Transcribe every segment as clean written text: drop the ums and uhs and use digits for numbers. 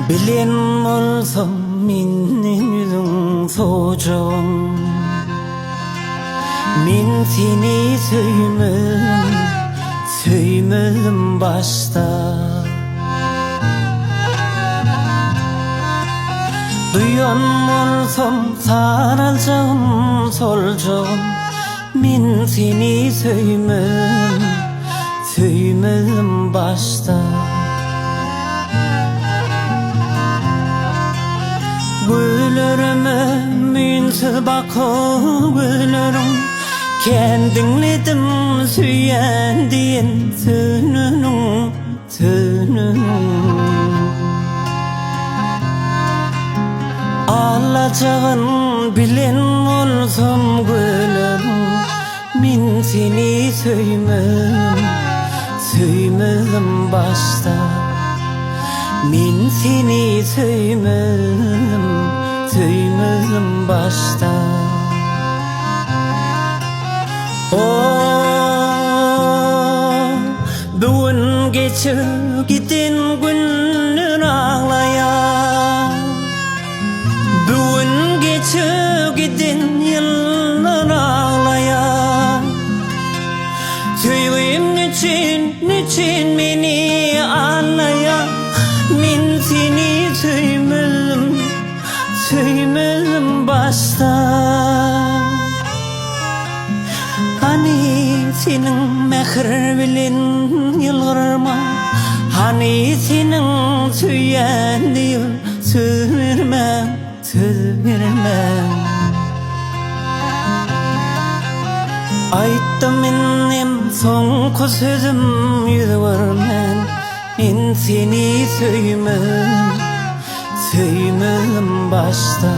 Bilen bolsam menin yüzüň soğucam. Men seni söýmedim başta. Duyan bolsam saraljağım soljağım. Men seni söýmedim başta. Güllerime minsiz bakıp güllerim, kendiňledim süýen diýen sönünüň. Alacağın bilen bolsam güllerim, men seni söýmedim başta. Men seni söýmedim başta. Bugün geçip giden günler ağlayan, bugün geçip giden yıllar ağlayan. Söýgüm niçin meni anlayan. Men seni söýmedim başta. Hani senin mehir bilen ýylgyrma, hani senin süýen diýip söz bermem. Aýtdym menem soňky sözüm ýüzbermen. Men seni söýmedim başta.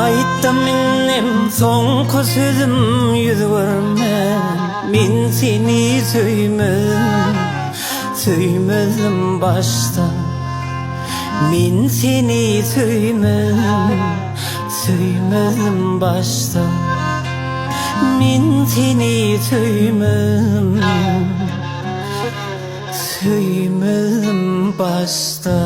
Aýtdym menem soňky sözüm ýüzbermen. Men seni söýmedim başta. Men seni söýmedim başta. Men seni söýmedim başta.